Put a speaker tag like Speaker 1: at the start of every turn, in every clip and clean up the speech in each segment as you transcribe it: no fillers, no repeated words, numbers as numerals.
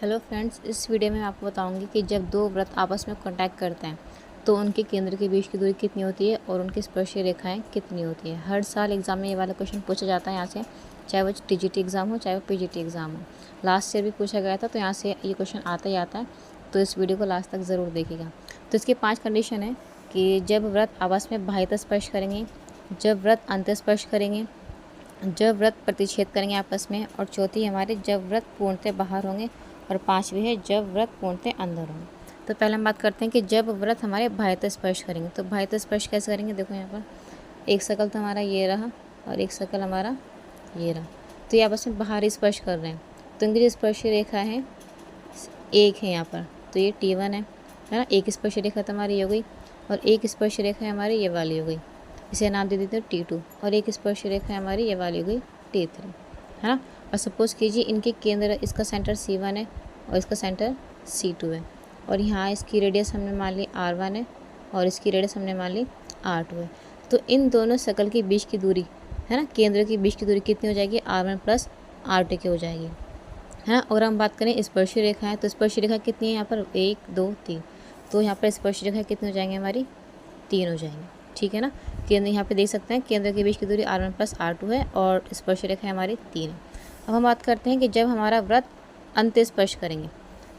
Speaker 1: Hello friends, इस video में मैं आपको बताऊंगी कि जब दो वृत्त आपस में कांटेक्ट करते हैं तो उनके केंद्र के बीच की दूरी कितनी होती है और उनकी स्पर्शीय रेखाएं कितनी होती है। हर साल एग्जाम में ये वाला क्वेश्चन पूछा जाता है यहाँ से, चाहे वो टीजीटी एग्ज़ाम हो चाहे वो पीजीटी एग्ज़ाम हो। लास्ट ईयर भी पूछा गया था, तो यहाँ से ये क्वेश्चन आता ही आता है, तो इस वीडियो को लास्ट तक ज़रूर देखिएगा। तो इसकी 5 कंडीशन है कि जब वृत्त आपस में बाह्यतः स्पर्श करेंगे, जब वृत्त अंतःस्पर्श करेंगे, जब व्रत प्रतिच्छेद करेंगे आपस में, और चौथी हमारे जब व्रत पूर्णतः बाहर होंगे, और 5वीं है जब व्रत पूर्णतः अंदर होंगे। तो पहले हम बात करते हैं कि जब व्रत हमारे बाह्यतः स्पर्श करेंगे। तो बाह्यतः स्पर्श कैसे करेंगे, देखो यहाँ पर एक सर्कल तो हमारा ये रहा और एक सर्कल हमारा ये रहा, तो ये आपस में बाहर स्पर्श कर रहे हैं। तो इनकी जो स्पर्शीय रेखा है एक है यहाँ पर, तो ये T1 है ना। एक स्पर्शीय रेखा तो हमारी हो गई, और एक स्पर्शीय रेखा हमारी ये वाली हो गई, इसे नाम दे देते हैं T2। और एक स्पर्श रेखा हमारी ये वाली हो गई T3, है ना। और सपोज़ कीजिए इनके केंद्र, इसका सेंटर C1 है और इसका सेंटर C2 है, और यहाँ इसकी रेडियस हमने मान ली R1 है और इसकी रेडियस हमने मान ली R2 है। तो इन दोनों सर्कल के बीच की दूरी, है ना, केंद्र के बीच की दूरी कितनी हो जाएगी, R1 प्लस R2 की हो जाएगी, है ना। और हम बात करें स्पर्शीय रेखा है, तो स्पर्शीय रेखा कितनी है यहाँ पर, 1 2 3, तो यहाँ पर स्पर्शीय रेखा कितनी हो जाएंगी हमारी, 3 हो जाएंगी, ठीक है ना। केंद्र यहाँ पे देख सकते हैं, केंद्र के बीच की दूरी R1 प्लस R2 है और स्पर्श रेखा हमारी 3 है। अब हम बात करते हैं कि जब हमारा व्रत अंत स्पर्श करेंगे,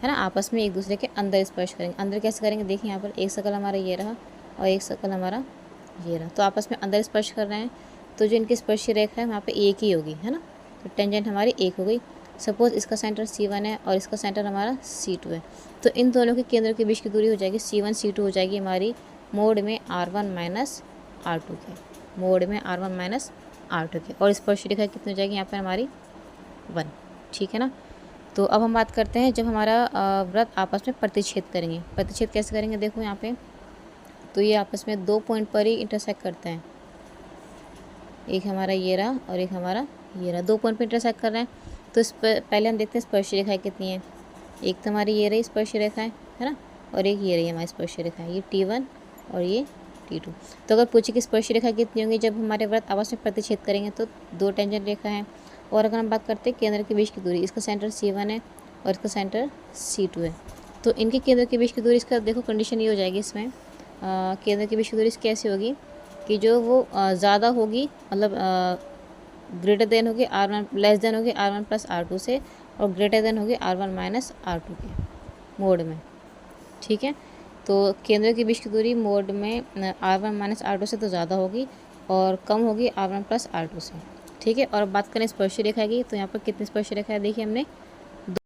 Speaker 1: है ना, आपस में एक दूसरे के अंदर स्पर्श करेंगे। अंदर कैसे करेंगे, देखिए यहाँ पर एक सर्कल हमारा ये रहा और एक सर्कल हमारा ये रहा, तो आपस में अंदर स्पर्श कर रहे हैं, तो जो इनकी स्पर्शीय रेखा है वहाँ पर एक ही होगी, है ना। तो टेंजेंट हमारी एक हो गई। सपोज़ इसका सेंटर C1 है और इसका सेंटर हमारा C2 है, तो इन दोनों के केंद्र के बीच की दूरी हो जाएगी C1 C2 हो जाएगी हमारी मोड में R1 माइनस R2 के, मोड में R1 माइनस R2 के, और स्पर्श रेखा कितनी हो जाएगी यहाँ पर हमारी 1, ठीक है ना। तो अब हम बात करते हैं जब हमारा व्रत आपस में प्रतिच्छेद करेंगे। प्रतिच्छेद कैसे करेंगे, देखो यहाँ पे, तो ये आपस में 2 पॉइंट पर ही इंटरसेक्ट करते हैं, एक हमारा ये रहा और एक हमारा ये रहा, 2 पॉइंट पर इंटरसेक्ट कर रहे हैं। तो इस पर पहले हम देखते हैं स्पर्श रेखाएँ कितनी है। एक तो हमारी ये रही स्पर्श रेखाएँ, है ना, और एक ये रही हमारी स्पर्श रेखाएँ, ये T1 और ये T2। तो अगर पूछे कि स्पर्श रेखा कितनी होंगी जब हमारे व्रत आपस में प्रतिच्छेद करेंगे, तो 2 टेंजेंट रेखा है। और अगर हम बात करते हैं केंद्र के बीच की दूरी, इसका सेंटर C1 है और इसका सेंटर C2 है, तो इनके केंद्र के बीच की दूरी, इसका देखो कंडीशन ये हो जाएगी इसमें, केंद्र के बीच की दूरी कैसी होगी कि जो वो ज़्यादा होगी, मतलब ग्रेटर देन होगी R1, लेस देन होगी R1 प्लस R2 से, और ग्रेटर देन होगी R1 माइनस R2 के मोड में, ठीक है। तो केंद्र के बीच की दूरी मोड में R1 माइनस R2 से तो ज़्यादा होगी और कम होगी R1 प्लस R2 से, ठीक है। और अब बात करें स्पर्श रेखा की, तो यहाँ पर कितनी स्पर्श रेखा है, देखिए हमने